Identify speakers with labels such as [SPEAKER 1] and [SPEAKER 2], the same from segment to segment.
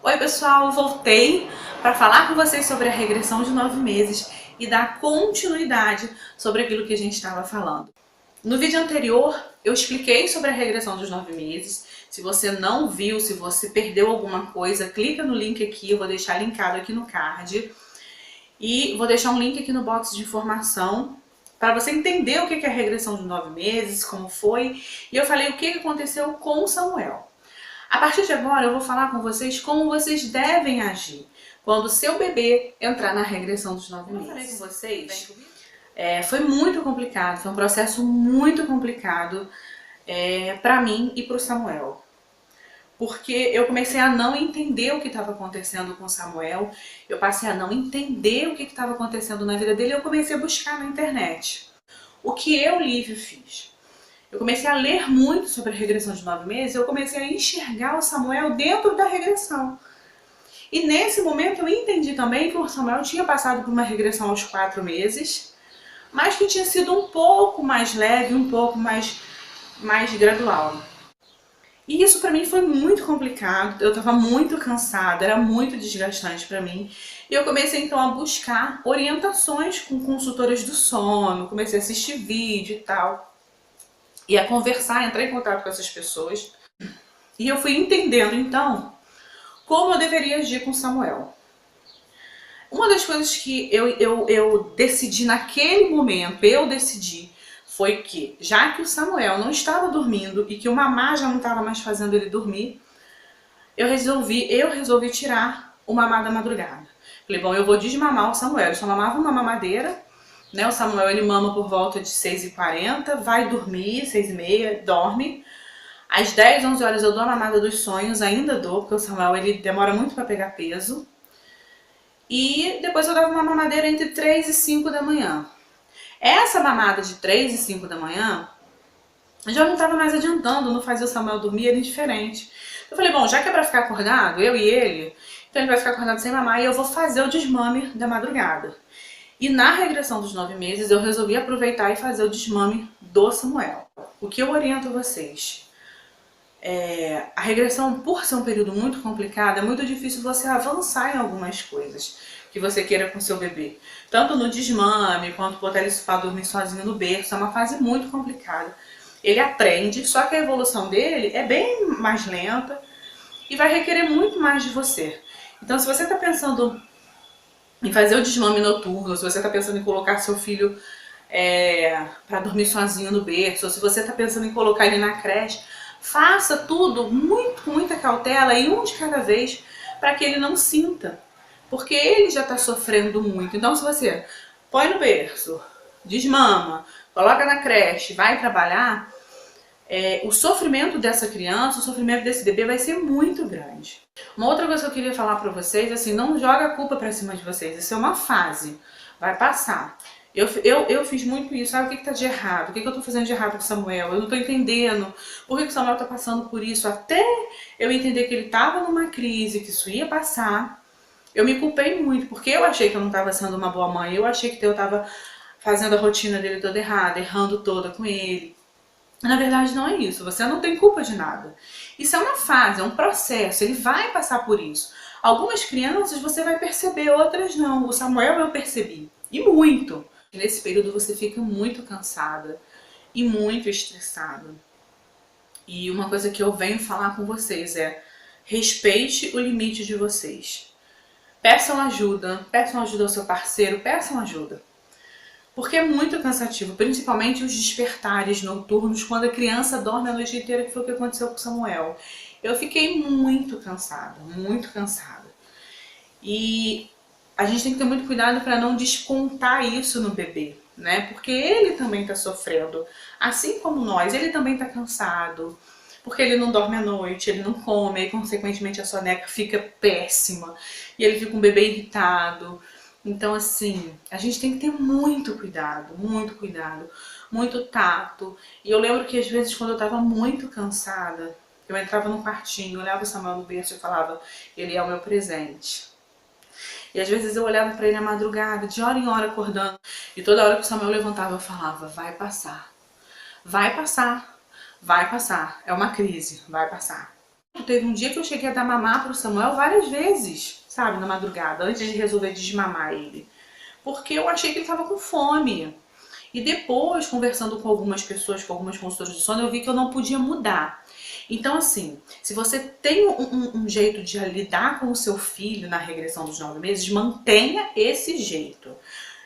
[SPEAKER 1] Oi pessoal, voltei para falar com vocês sobre a regressão de 9 meses e dar continuidade sobre aquilo que a gente estava falando. No vídeo anterior eu expliquei sobre a regressão dos 9 meses. Se você não viu, se você perdeu alguma coisa, clica no link aqui, eu vou deixar linkado aqui no card. E vou deixar um link aqui no box de informação para você entender o que é a regressão de 9 meses, como foi. E eu falei o que aconteceu com o Samuel. A partir de agora eu vou falar com vocês como vocês devem agir quando o seu bebê entrar na regressão dos 9 meses. Eu falei com vocês, foi muito complicado, foi um processo muito complicado para mim e para o Samuel. Porque eu comecei a não entender o que estava acontecendo com o Samuel, eu passei a não entender o que estava acontecendo na vida dele e eu comecei a buscar na internet. O que eu, Lívia, fiz? Eu comecei a ler muito sobre a regressão de 9 meses, eu comecei a enxergar o Samuel dentro da regressão. E nesse momento eu entendi também que o Samuel tinha passado por uma regressão aos 4 meses, mas que tinha sido um pouco mais leve, um pouco mais gradual. E isso pra mim foi muito complicado, eu tava muito cansada, era muito desgastante pra mim. E eu comecei então a buscar orientações com consultoras do sono, comecei a assistir vídeo e tal. E a conversar, entrar em contato com essas pessoas. E eu fui entendendo, então, como eu deveria agir com Samuel. Uma das coisas que eu decidi naquele momento, foi que, já que o Samuel não estava dormindo e que o mamar já não estava mais fazendo ele dormir, eu resolvi tirar o mamar da madrugada. Falei, bom, eu vou desmamar o Samuel. Eu só mamava uma mamadeira, né? O Samuel ele mama por volta de 6h40, vai dormir, 6h30, dorme. Às 10, 11 horas eu dou a mamada dos sonhos, ainda dou, porque o Samuel ele demora muito para pegar peso. E depois eu dava uma mamadeira entre 3 e 5 da manhã. Essa mamada de 3 e 5 da manhã já não estava mais adiantando, não fazia o Samuel dormir, era indiferente. Eu falei, bom, já que é pra ficar acordado, eu e ele, então ele vai ficar acordado sem mamar e eu vou fazer o desmame da madrugada. E na regressão dos 9 meses eu resolvi aproveitar e fazer o desmame do Samuel. O que eu oriento a vocês? A regressão, por ser um período muito complicado, é muito difícil você avançar em algumas coisas que você queira com seu bebê. Tanto no desmame, quanto botar ele para dormir sozinho no berço, é uma fase muito complicada. Ele aprende, só que a evolução dele é bem mais lenta e vai requerer muito mais de você. Então se você está pensando em fazer o desmame noturno, se você está pensando em colocar seu filho para dormir sozinho no berço, ou se você está pensando em colocar ele na creche, faça tudo com muita cautela e um de cada vez para que ele não sinta, porque ele já está sofrendo muito. Então se você põe no berço, desmama, coloca na creche, vai trabalhar, o sofrimento dessa criança, o sofrimento desse bebê vai ser muito grande. Uma outra coisa que eu queria falar pra vocês, assim, não joga a culpa pra cima de vocês, isso é uma fase, vai passar. Eu fiz muito isso, sabe o que tá de errado? O que eu tô fazendo de errado com o Samuel? Eu não tô entendendo por que o Samuel tá passando por isso, até eu entender que ele tava numa crise, que isso ia passar. Eu me culpei muito, porque eu achei que eu não tava sendo uma boa mãe, eu achei que eu tava fazendo a rotina dele toda errada, errando toda com ele. Na verdade não é isso, você não tem culpa de nada. Isso é uma fase, é um processo, ele vai passar por isso. Algumas crianças você vai perceber, outras não. O Samuel eu percebi, e muito. Nesse período você fica muito cansada e muito estressada. E uma coisa que eu venho falar com vocês é: respeite o limite de vocês. Peçam ajuda ao seu parceiro, peçam ajuda. Porque é muito cansativo, principalmente os despertares noturnos, quando a criança dorme a noite inteira, que foi o que aconteceu com o Samuel. Eu fiquei muito cansada, muito cansada. E a gente tem que ter muito cuidado para não descontar isso no bebê, né? Porque ele também está sofrendo, assim como nós, ele também está cansado, porque ele não dorme à noite, ele não come, e consequentemente a soneca fica péssima, e ele fica um bebê irritado. Então, assim, a gente tem que ter muito cuidado, muito tato. E eu lembro que às vezes quando eu tava muito cansada, eu entrava no quartinho, olhava o Samuel no berço e falava, ele é o meu presente. E às vezes eu olhava pra ele à madrugada, de hora em hora acordando, e toda hora que o Samuel levantava eu falava, vai passar, vai passar, vai passar, é uma crise, vai passar. Teve um dia que eu cheguei a dar mamar pro Samuel várias vezes, sabe, na madrugada, antes de resolver desmamar ele. Porque eu achei que ele estava com fome. E depois, conversando com algumas pessoas, com algumas consultoras de sono, eu vi que eu não podia mudar. Então, assim, se você tem um jeito de lidar com o seu filho na regressão dos 9 meses, mantenha esse jeito.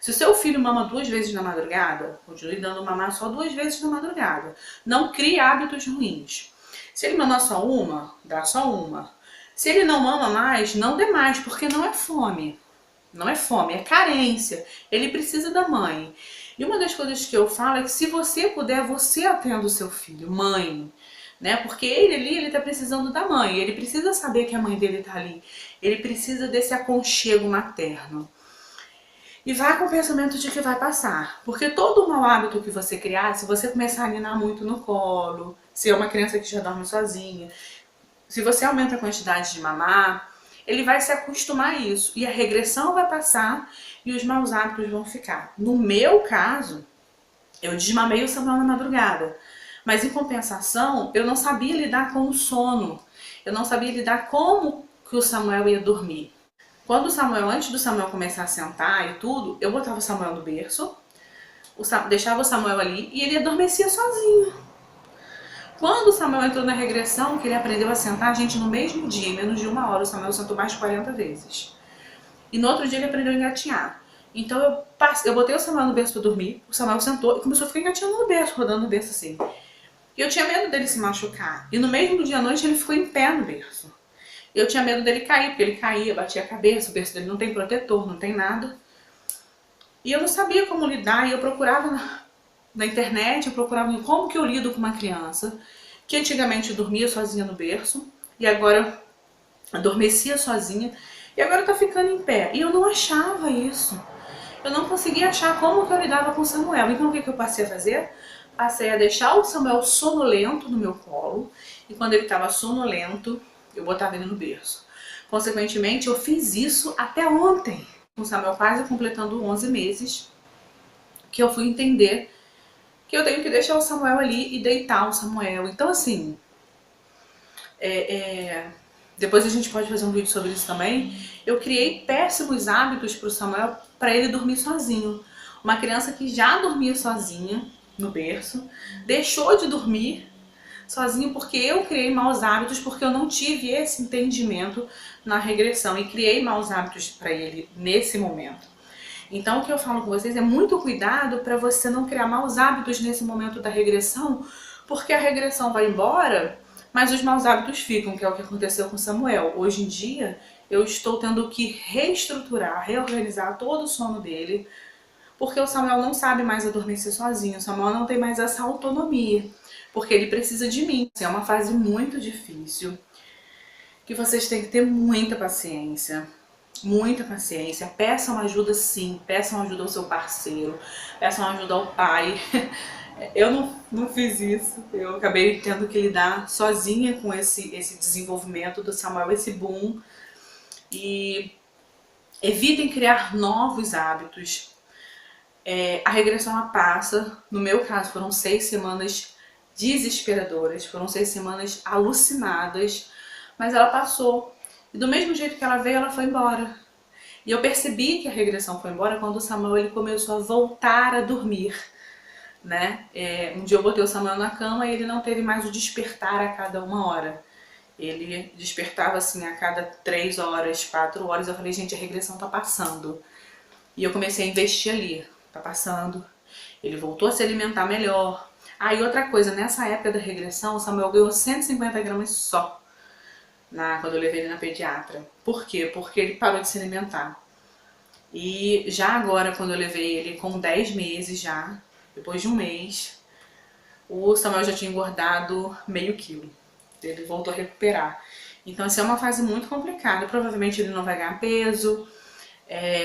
[SPEAKER 1] Se o seu filho mama 2 vezes na madrugada, continue dando mamar só 2 vezes na madrugada. Não crie hábitos ruins. Se ele mamar só uma, dá só uma. Se ele não mama mais, não dê mais, porque não é fome. Não é fome, é carência. Ele precisa da mãe. E uma das coisas que eu falo é que se você puder, você atenda o seu filho, mãe. Né? Porque ele ali, ele tá precisando da mãe. Ele precisa saber que a mãe dele tá ali. Ele precisa desse aconchego materno. E vá com o pensamento de que vai passar. Porque todo mau hábito que você criar, se você começar a ninar muito no colo, se é uma criança que já dorme sozinha, se você aumenta a quantidade de mamar, ele vai se acostumar a isso. E a regressão vai passar e os maus hábitos vão ficar. No meu caso, eu desmamei o Samuel na madrugada. Mas em compensação, eu não sabia lidar com o sono. Eu não sabia lidar como que o Samuel ia dormir. Quando o Samuel, antes do Samuel começar a sentar e tudo, eu botava o Samuel no berço, deixava o Samuel ali e ele adormecia sozinho. Quando o Samuel entrou na regressão, que ele aprendeu a sentar, gente, no mesmo dia, em menos de 1 hora, o Samuel sentou mais de 40 vezes. E no outro dia ele aprendeu a engatinhar. Então eu botei o Samuel no berço pra dormir, o Samuel sentou e começou a ficar engatinhando no berço, rodando no berço assim. E eu tinha medo dele se machucar. E no mesmo dia à noite ele ficou em pé no berço. Eu tinha medo dele cair, porque ele caía, batia a cabeça, o berço dele não tem protetor, não tem nada. E eu não sabia como lidar, e eu procurava na internet, eu procurava como que eu lido com uma criança que antigamente dormia sozinha no berço, e agora adormecia sozinha, e agora tá ficando em pé. E eu não achava isso. Eu não conseguia achar como que eu lidava com o Samuel. Então o que eu passei a fazer? Passei a deixar o Samuel sonolento no meu colo, e quando ele estava sonolento, eu botava ele no berço. Consequentemente, eu fiz isso até ontem, com o Samuel quase completando 11 meses, que eu fui entender que eu tenho que deixar o Samuel ali e deitar o Samuel. Então, assim, depois a gente pode fazer um vídeo sobre isso também. Eu criei péssimos hábitos para o Samuel para ele dormir sozinho. Uma criança que já dormia sozinha no berço, deixou de dormir sozinho porque eu criei maus hábitos, porque eu não tive esse entendimento na regressão e criei maus hábitos para ele nesse momento. Então o que eu falo com vocês é muito cuidado para você não criar maus hábitos nesse momento da regressão, porque a regressão vai embora, mas os maus hábitos ficam, que é o que aconteceu com Samuel. Hoje em dia eu estou tendo que reestruturar, reorganizar todo o sono dele, porque o Samuel não sabe mais adormecer sozinho, o Samuel não tem mais essa autonomia, porque ele precisa de mim. É uma fase muito difícil, que vocês têm que ter muita paciência. Muita paciência. Peçam ajuda sim, peçam ajuda ao seu parceiro, peçam ajuda ao pai. Eu não fiz isso, eu acabei tendo que lidar sozinha com esse desenvolvimento do Samuel, esse boom. E evitem criar novos hábitos. A regressão ela passa, no meu caso foram 6 semanas desesperadoras, foram 6 semanas alucinadas, mas ela passou. E do mesmo jeito que ela veio, ela foi embora. E eu percebi que a regressão foi embora quando o Samuel ele começou a voltar a dormir, né? Um dia eu botei o Samuel na cama e ele não teve mais o despertar a cada 1 hora. Ele despertava assim a cada 3 horas, 4 horas. Eu falei, gente, a regressão tá passando. E eu comecei a investir ali. Tá passando. Ele voltou a se alimentar melhor. Ah, e outra coisa, nessa época da regressão, o Samuel ganhou 150 gramas só. Quando eu levei ele na pediatra. Por quê? Porque ele parou de se alimentar. E já agora, quando eu levei ele com 10 meses já, depois de 1 mês, o Samuel já tinha engordado meio quilo. Ele voltou a recuperar. Então essa é uma fase muito complicada. Provavelmente ele não vai ganhar peso,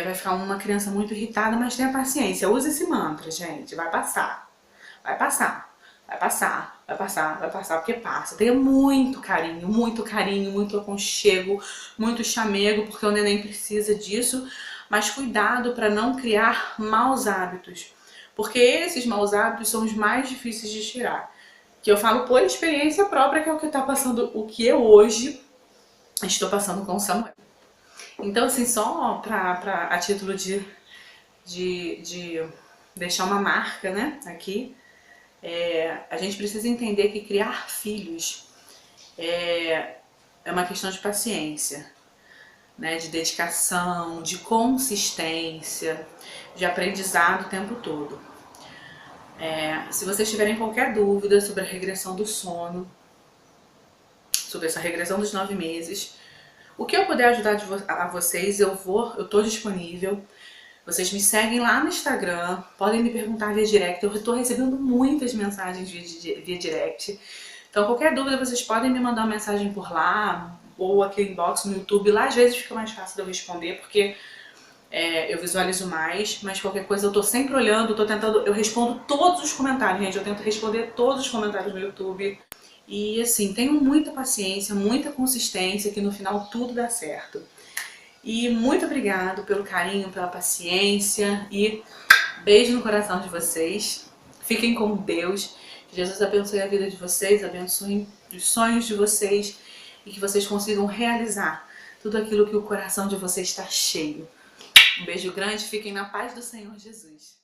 [SPEAKER 1] vai ficar uma criança muito irritada, mas tenha paciência. Use esse mantra, gente. Vai passar. Vai passar. Vai passar, vai passar, vai passar, porque passa. Tenha muito carinho, muito aconchego, muito chamego, porque o neném precisa disso. Mas cuidado para não criar maus hábitos, porque esses maus hábitos são os mais difíceis de tirar. que eu falo por experiência própria, que é o que tá passando, o que eu hoje estou passando com o Samuel. Então, assim, só a título de deixar uma marca, né, aqui, a gente precisa entender que criar filhos é uma questão de paciência, né, de dedicação, de consistência, de aprendizado o tempo todo. Se vocês tiverem qualquer dúvida sobre a regressão do sono, sobre essa regressão dos 9 meses, o que eu puder ajudar a vocês, eu tô disponível. Vocês me seguem lá no Instagram, podem me perguntar via direct, eu estou recebendo muitas mensagens via direct. Então qualquer dúvida vocês podem me mandar uma mensagem por lá, ou aqui no inbox no YouTube. Lá às vezes fica mais fácil de eu responder, porque eu visualizo mais, mas qualquer coisa eu tô sempre olhando, eu respondo todos os comentários, gente, eu tento responder todos os comentários no YouTube. E assim, tenham muita paciência, muita consistência, que no final tudo dá certo. E muito obrigado pelo carinho, pela paciência e beijo no coração de vocês. Fiquem com Deus, que Jesus abençoe a vida de vocês, abençoe os sonhos de vocês e que vocês consigam realizar tudo aquilo que o coração de vocês está cheio. Um beijo grande, fiquem na paz do Senhor Jesus.